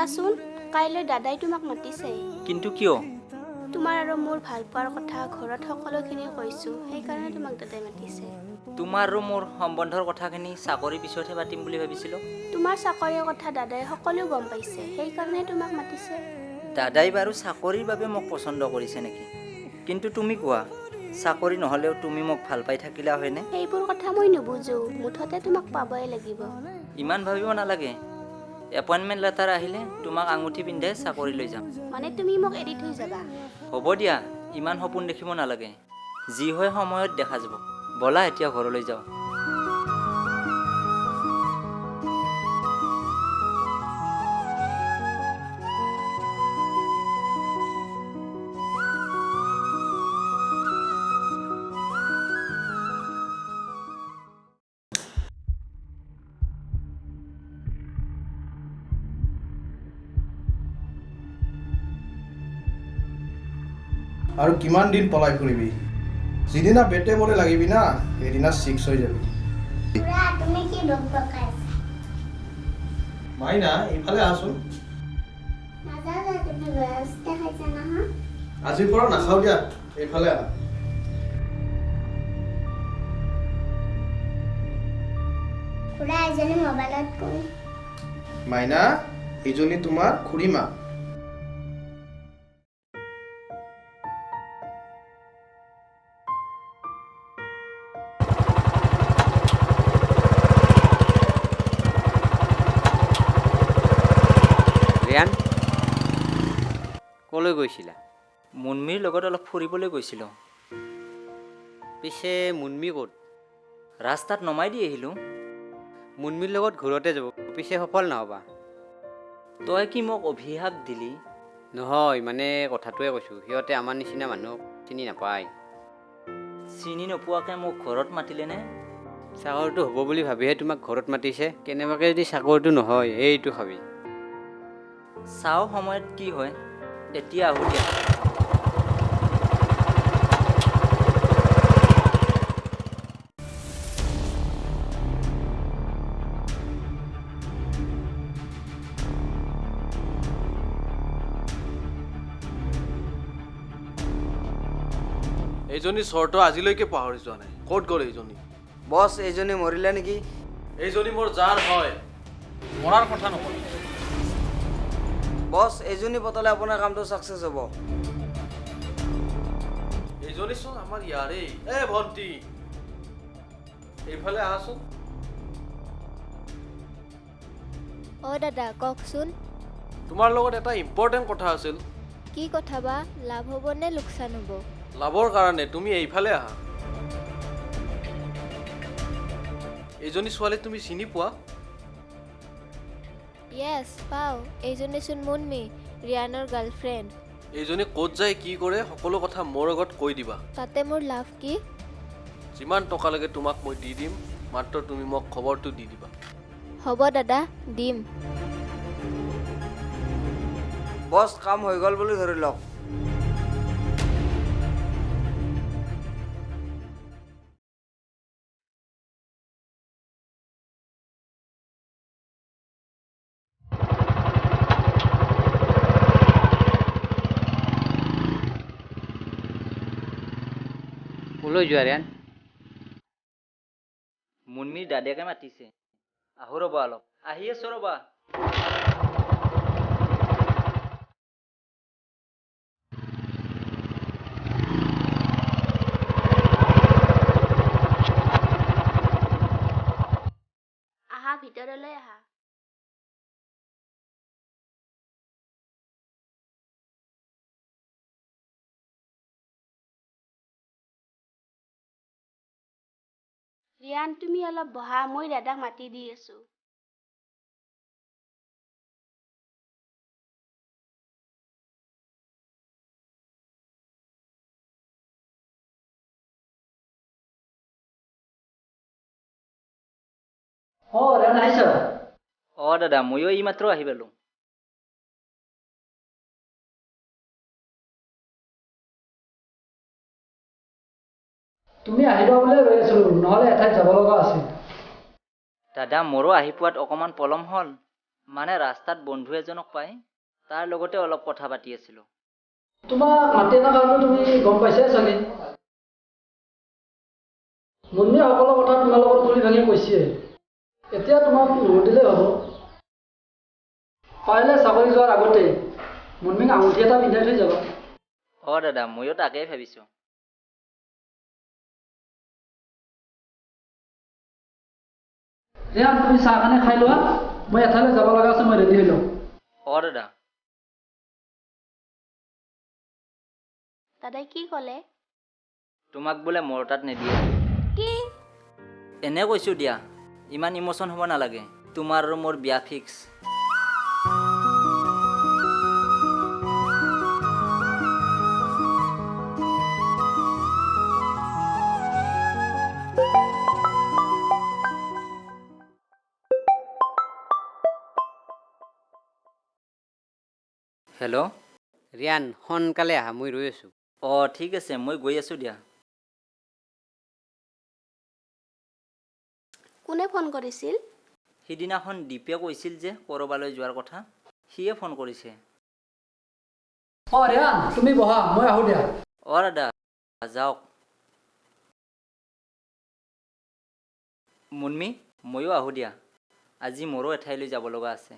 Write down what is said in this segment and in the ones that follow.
শুনাচোন কাইলৈ দাদাই তোমাক মাতিছে কিন্তু কিয় তোমাৰ আৰু মোৰ ভাল পোৱাৰ কথা ঘৰত সকলোখিনি কৈছো সেইকাৰণে তোমাক দাদাই মাতিছে তোমাৰ আৰু মোৰ সম্বন্ধৰ কথাখিনি চাকৰি পিছতহে পাতিম বুলি ভাবিছিলোঁ তোমাৰ চাকৰিৰ কথা দাদাই সকলো গম পাইছে সেইকাৰণে তোমাক মাতিছে দাদাই বাৰু চাকৰিৰ বাবে মোক পচন্দ কৰিছে নেকি কিন্তু তুমি কোৱা চাকৰি নহ'লেও তুমি মোক ভাল পাই থাকিলা হয়নে সেইবোৰ কথা মই নুবুজো মুঠতে তোমাক পাবই লাগিব ইমান ভাবিব নালাগে এপইণ্টমেণ্ট লেটাৰ আহিলে তোমাক আঙুঠি পিন্ধাই চাকৰি লৈ যাম মানে তুমি মোক এৰি থৈ যাবা হ'ব দিয়া ইমান সপোন দেখিব নালাগে যি হয় সময়ত দেখা যাব ব'লা এতিয়া ঘৰলৈ যাওঁ আৰু কিমান দিন পলাই ফুৰিবি যিদিনা বেটে বলে লাগিবি না সেইদিনা 6 হৈ যাবি তুমি কি বকবকাইছা মাইনা ইফালে আছোন নাজানো তুমি ব্যস্ত খাইছা নহয় আজিৰ পৰা নাখাও দিয়া এইফালে আহ খুৰা এজনী মোবাইলত কৈ মাইনা এইজনী তোমাৰ খুৰীমা ৰিয়ান ক'লৈ গৈছিলা মুনমীৰ লগত অলপ ফুৰিবলৈ গৈছিলোঁ পিছে মুনমি ক'ত ৰাস্তাত নমাই দি আহিলোঁ মুনমিৰ লগত ঘৰতে যাব পিছে সফল নহ'বা তই কি মোক অভিশাপ দিলি নহয় মানে কথাটোৱে কৈছোঁ সিহঁতে আমাৰ নিচিনা মানুহক চিনি নাপায় চিনি নোপোৱাকৈ মোক ঘৰত মাতিলেনে চাকৰিটো হ'ব বুলি ভাবিহে তোমাক ঘৰত মাতিছে কেনেবাকৈ যদি চাকৰিটো নহয় এইটো খাবি চাওঁ সময়ত কি হয় এতিয়া আহোঁ দিয়া এইজনী চৰ্ত আজিলৈকে পাহৰি যোৱা নাই ক'ত গ'ল এইজনী বছ এইজনী মৰিলে নেকি এইজনী মোৰ যাৰ হয় মৰাৰ কথা নকয় বছ এইজনী পতালে আপোনাৰ কামটো ছাকচেছ হ'ব এইজনী চোন আমাৰ ইয়াৰেই ভণ্টি এইফালে আহাচোন দাদা কওকচোন তোমাৰ লগত এটা ইম্পৰ্টেণ্ট কথা আছিল কি কথা বা লাভ হ'ব নে লোকচান হ'ব লাভৰ কাৰণে তুমি এইফালে আহা এইজনী ছোৱালী তুমি চিনি পোৱা য়েছ পাওঁ এইজনীচোন মুনমি ৰিয়ানৰ গাৰ্লফ্ৰেণ্ড এইজনী ক'ত যায় কি কৰে সকলো কথা মোৰ আগত কৈ দিবা তাতে মোৰ লাভ কি যিমান টকা লাগে তোমাক মই দি দিম মাত্ৰ তুমি মোক খবৰটো দি দিবা হ'ব দাদা দিম বছ কাম হৈ গ'ল বুলি ধৰি লওক ক'লৈ যোৱা ৰিয়ান মুনমীৰ দাদাকে মাতিছে আহোঁ ৰ'বা অলপ আহি আছোঁ ৰ'বা আহা ভিতৰলৈ আহা ৰিয়ান তুমি অলপ বহা মই দাদাক মাতি দি আছো ৰিয়ান আহিছ দাদা ময়ো এইমাত্ৰ আহি পালোঁ তুমি আহিবা বুলিয়ে ৰৈ আছিলোঁ নহ'লে এঠাইত যাব লগা আছিল দাদা মোৰো আহি পোৱাত অকণমান পলম হ'ল মানে ৰাস্তাত বন্ধু এজনক পাই তাৰ লগতে অলপ কথা পাতি আছিলোঁ। তোমাক মাতি অনা কাৰণটো তুমি গম পাইছাই চাগে। মুন্মীয়ে সকলো কথা তোমাৰ লগত খুলি ভাঙি কৈছে। এতিয়া তোমাক নুসুধিলেই হ'ব। পাৰিলে চাকৰি যোৱাৰ আগতে মুন্মীক আঙুঠি এটা পিন্ধাই থৈ যাবা। অঁ দাদা, ময়ো তাকেই ভাবিছোঁ। ৰিয়ান, তুমি চাহখানে খাই লোৱা, মই এঠাইলৈ যাব লগা আছে, মই ৰেডি হৈ লওঁ। অঁ দাদা। দাদাই কি ক'লে? তোমাক বোলে মোৰ তাত নিদিয়ে। কি? এনে কৈছোঁ দিয়া, ইমান ইম'চন হ'ব নালাগে। তোমাৰ আৰু মোৰ বিয়া ফিক্স। হেল্ল'। ৰিয়ান, সোনকালে আহা, মই ৰৈ আছোঁ। অঁ ঠিক আছে, মই গৈ আছোঁ দিয়া। কোনে ফোন কৰিছিল? সিদিনাখন দীপে কৈছিল যে ক'ৰবালৈ যোৱাৰ কথা, সিয়ে ফোন কৰিছে। অঁ ৰিয়ান, তুমি বহা, মই আহোঁ দিয়া। অঁ দাদা, যাওক। মুন্মী, ময়ো আহোঁ দিয়া। আজি মোৰো এঠাইলৈ যাব লগা আছে।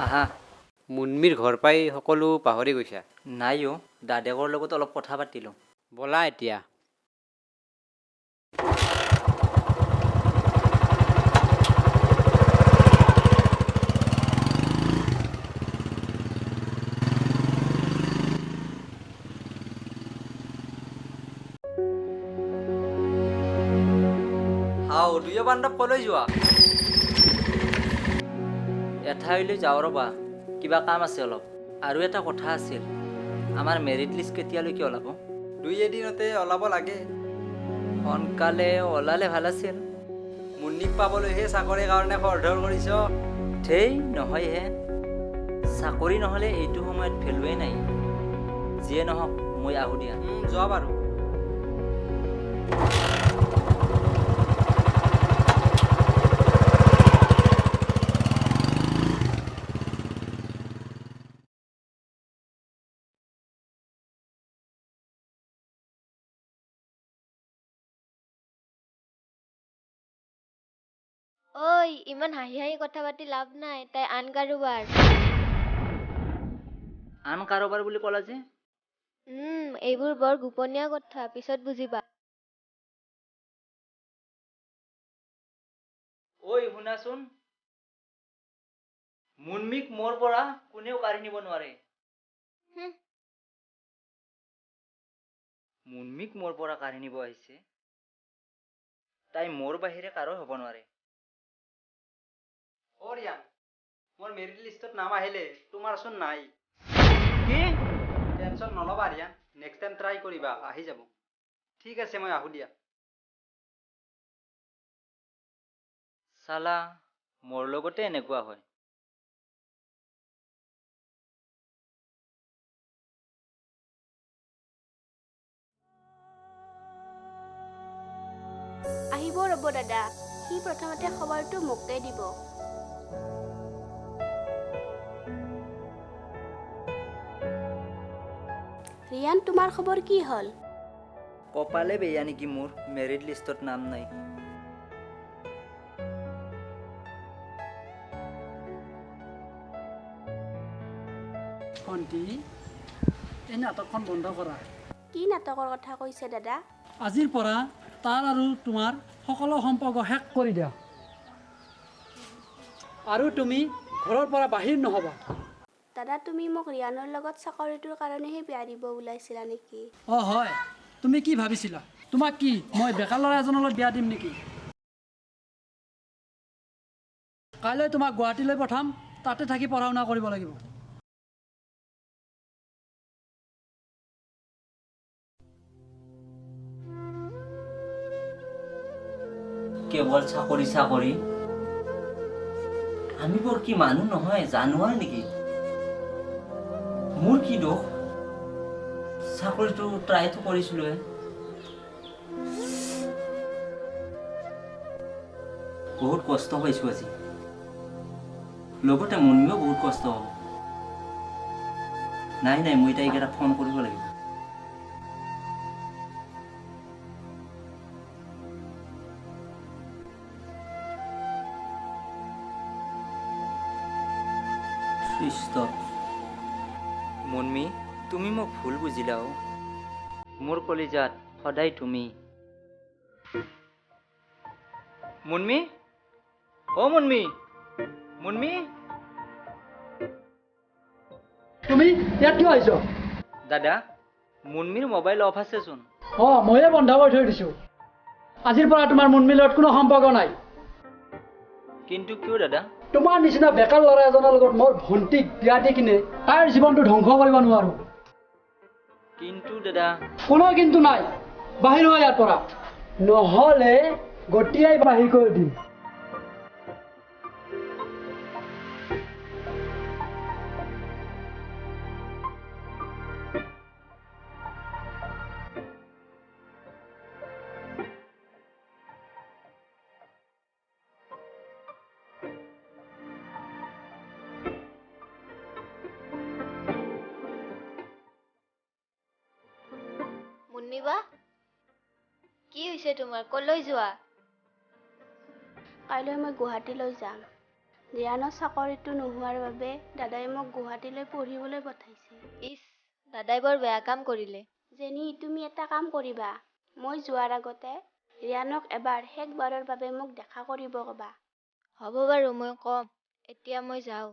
আহা। মুন্মীৰ ঘৰ পাই সকলো পাহৰি গৈছা। নাই অ', দাদেকৰ লগত অলপ কথা পাতিলোঁ। ব'লা এতিয়া। হাও, দুয়ো বান্ধৱ ক'লৈ যোৱা? এঠাইলৈ যাওঁ ৰ'বা, কিবা কাম আছে অলপ। আৰু এটা কথা আছিল, আমাৰ মেৰিট লিষ্ট কেতিয়ালৈকে ওলাব? 2 এদিনতে ওলাব লাগে। সোনকালে ওলালে ভাল আছিল। মুন্নিক পাবলৈহে চাকৰিৰ কাৰণে খৰধৰ কৰিছ। ধেই নহয়হে, চাকৰি নহ'লে এইটো সময়ত ভেলুৱেই নাই। যিয়ে নহওক, মই আহোঁ দিয়া। যোৱা বাৰু। ঐ, ইমান হাঁহি হাঁহি কথা পাতি লাভ নাই, তাই আন কাৰোবাৰ। আন কাৰোবাৰ বুলি ক'লা যে? এইবোৰ বৰ গোপনীয় কথা, পিছত বুজিবা। ঐ শুনাচোন, মুন্মীক মোৰ পৰা কোনেও কাঢ়ি নিব নোৱাৰে। হুম। মুন্মীক মোৰ পৰা কাঢ়ি নিব আহিছে, তাই মোৰ বাহিৰে কাৰো হ'ব নোৱাৰে। অ' ৰিয়ান, মোৰ মেৰিট লিষ্টত নাম আহিলে, তোমাৰচোন নাই। কি? টেনশ্যন নল'বা ৰিয়ান, নেক্সট টাইম ট্ৰাই কৰিবা, আহি যাব। ঠিক আছে, মই আহোঁ দিয়া। চালা, মোৰ লগতে এনেকুৱা হয়। আহিব ৰ'ব দাদা, সি প্ৰথমতে খবৰটো মোকে দিব। ৰিয়ান, তোমাৰ খবৰ কি হ'ল? কপালে বেয়া নেকি মোৰ, মেৰিট লিষ্টত নাম নাই। ভণ্টি, এই নাটকখন বন্ধ কৰা। কি নাটকৰ কথা কৈছে দাদা? আজিৰ পৰা তাৰ আৰু তোমাৰ সকলো সম্পৰ্ক শেষ কৰি দিয়া। আৰু তুমি ঘৰৰ পৰা বাহিৰ নহ'বা। দাদা, তুমি মোক ৰিয়ানৰ লগত চাকৰিটোৰ কাৰণেহে বিয়া দিব ওলাইছিলা নেকি? অঁ হয়, তুমি কি ভাবিছিলা? তোমাক কি মই বেকাৰ ল'ৰা এজনৰ লগত বিয়া দিম নেকি? কাইলৈ তোমাক গুৱাহাটীলৈ পঠাম, তাতে থাকি পঢ়া শুনা কৰিব লাগিব। কেৱল চাকৰি চাকৰি, আমি বৰ কি মানুহ নহয়, জানোৱাৰ নেকি? মোৰ কি দোষ? চাকৰিটো ট্ৰাইটো কৰিছিলোৱে। বহুত কষ্ট পাইছোঁ আজি, লগতে মনিও বহুত কষ্ট হ'ব। নাই নাই, মই তাইক এটা ফোন কৰিব লাগিব। মুনমি, তুমি মোক ভুল বুজিলা অ'। মোৰ কলিজাত সদায় তুমি। মুনমি, অ' মুনমি, মুনমি। তুমি ইয়াত কিয় আহিছ? দাদা, মুনমিৰ মোবাইল অফ আছেচোন। অঁ, ময়ে বন্ধ কৰি থৈ দিছোঁ। আজিৰ পৰা তোমাৰ মুনমিৰ লগত কোনো সম্পৰ্ক নাই। কিন্তু কিয় দাদা? তোমাৰ নিচিনা বেকাৰ ল'ৰা এজনৰ লগত মোৰ ভণ্টিক বিয়া দি কিনে তাইৰ জীৱনটো ধ্বংস কৰিব নোৱাৰো। কিন্তু দাদা। কোনো কিন্তু নাই, বাহিৰ হোৱা ইয়াৰ পৰা, নহ'লে গটিয়াই বাহিৰ কৰি দিম। মুন্নি বা, কি হৈছে তোমাৰ? ক'লৈ যোৱা? কাইলৈ মই গুৱাহাটীলৈ যাম। ৰিয়ানৰ চাকৰিটো নোহোৱাৰ বাবে দাদাই মোক গুৱাহাটীলৈ পঢ়িবলৈ পঠাইছে। ইছ, দাদাই বৰ বেয়া কাম কৰিলে। জেনি, তুমি এটা কাম কৰিবা। মই যোৱাৰ আগতে ৰিয়ানক এবাৰ শেষবাৰৰ বাবে মোক দেখা কৰিব ক'বা। হ'ব বাৰু, মই ক'ম। এতিয়া মই যাওঁ।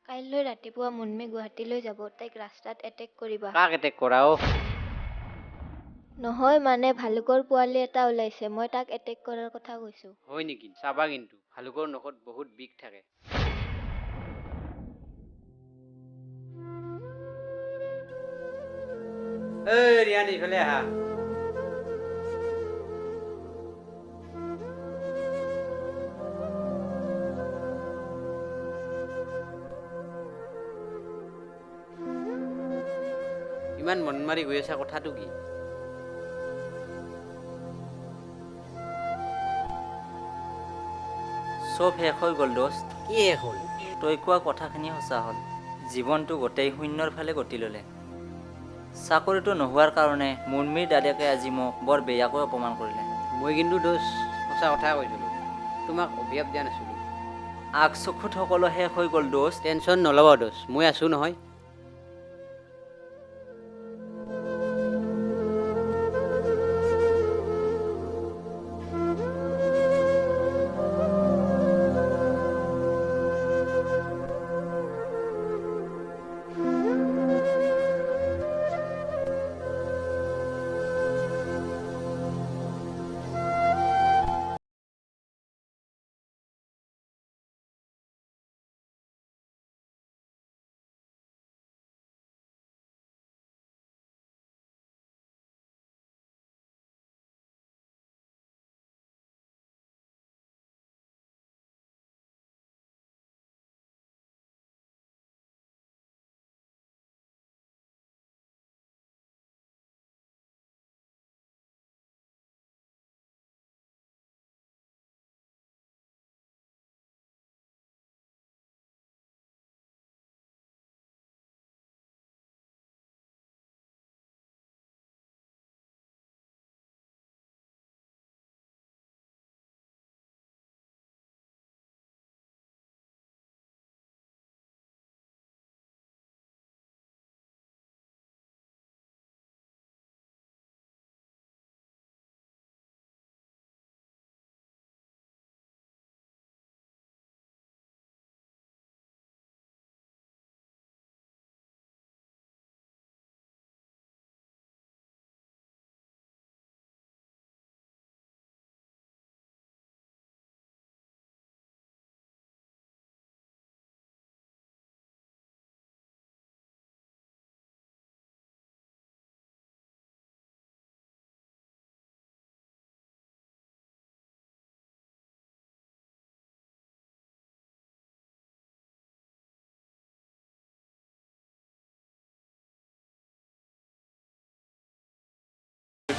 কাইলৈ ৰাতিপুৱা মুন্মি গুৱাহাটীলৈ যাব। তাইক ৰাস্তাত এটেক কৰিবা। কাক এটেক কৰা অ'? নহয় মানে, ভালুকৰ পোৱালি এটা ওলাইছে, মই তাক এটেক কৰাৰ কথা কৈছোঁ। হয় নেকি? চাবা কিন্তু, ভালুকৰ নখত বহুত বিষ থাকে। ৰিয়ান, এইফালে আহা। ইমান মন মাৰি গৈ আছা, কথাটো কি? চব শেষ হৈ গ'ল দোস্ত। কি শেষ হ'ল? তই কোৱা কথাখিনি সঁচা হ'ল। জীৱনটো গোটেই শূন্যৰ ফালে গতি ল'লে। চাকৰিটো নোহোৱাৰ কাৰণে মুনমিৰ দাদাকে আজি মোক বৰ বেয়াকৈ অপমান কৰিলে। মই কিন্তু দোষ সঁচা কথা কৈছিলোঁ, তোমাক অভিশাপ দিয়া নাছিলোঁ। আগচকুত সকলো শেষ হৈ গ'ল দোস্ত। টেনশ্যন নল'বা দোষ, মই আছোঁ নহয়।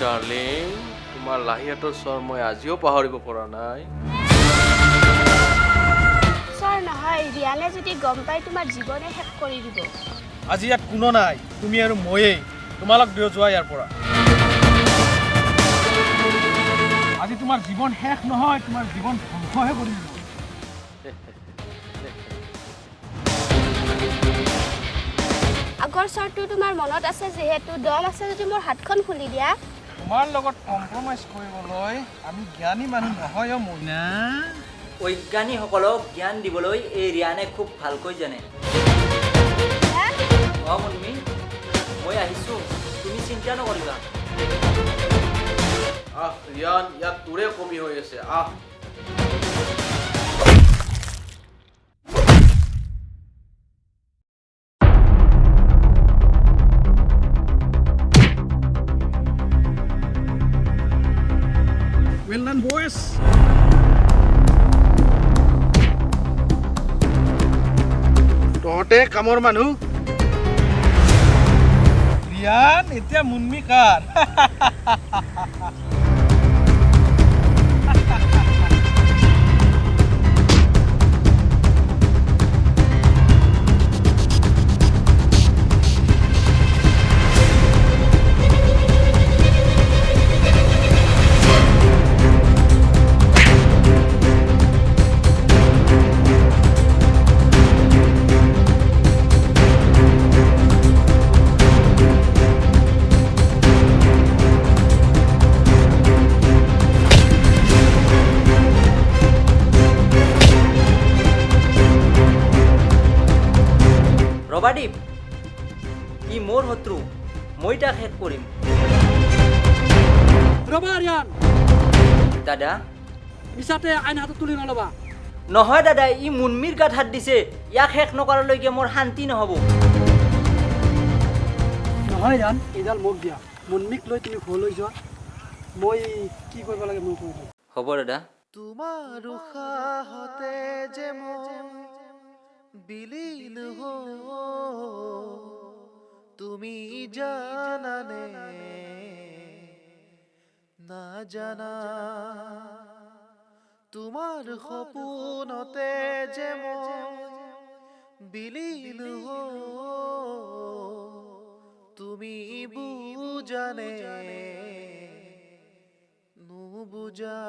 ডাৰ্লিং, তোমাৰ লাহিয়াতৰ স্বৰ মই আজিও পাহৰিব পৰা নাই। ছাৰ নহয়, ৰিয়ানে যদি গম পাই তোমাৰ জীৱনে শেষ কৰি দিব। আজি ইয়াত কোনো নাই, তুমি আৰু ময়েই। তোমালোক দুয়ো যোৱা ইয়াৰ পৰা। আজি তোমাৰ জীৱন শেষ নহয়, তোমাৰ জীৱন ধ্বংসহে কৰি দিব। আগৰ ছাৰটো তোমাৰ মনত আছে যিহেতু, দম আছে যদি মোৰ হাতখন খুলি দিয়া। তোমাৰ লগত কম্প্ৰমাইজ কৰিবলৈ আমি জ্ঞানী মানুহ নহয় অ' মইনা। অজ্ঞানীসকলক জ্ঞান দিবলৈ এই ৰিয়ানে খুব ভালকৈ জানে। মুন্মি, মই আহিছোঁ, তুমি চিন্তা নকৰিবা। ৰিয়ান, ইয়াত তোৰে কমি হৈ আছে। Well done, boys. তহঁতে কামৰ মানুহ। ৰিয়ান, এতিয়া মুন্মি কাৰ? ৰবাদীপ, ই মোৰ শত্ৰু, মই তাক শেষ কৰিম। ৰবা ৰিয়ান, দাদা, মিছাতে আইন হাতত তুলি নল'বা। নহয় দাদা, ই মুন্মিৰ গাত হাত দিছে। ইয়াক শেষ নকৰালৈকে মোৰ শান্তি নহ'ব। নহয় ৰিয়ান, এইডাল মোক দিয়া। মুন্মিক লৈ তুমি ঘৰলৈ যোৱা, মই কি কৰিব লাগে মই কৈ দিম। হ'ব দাদা। তোমাৰ উশাহতে যে মই বিলীন তুমি জানানে না জানা তোমাৰ সপোনতে যে মই বিলীন তুমি বুজানে নুবুজা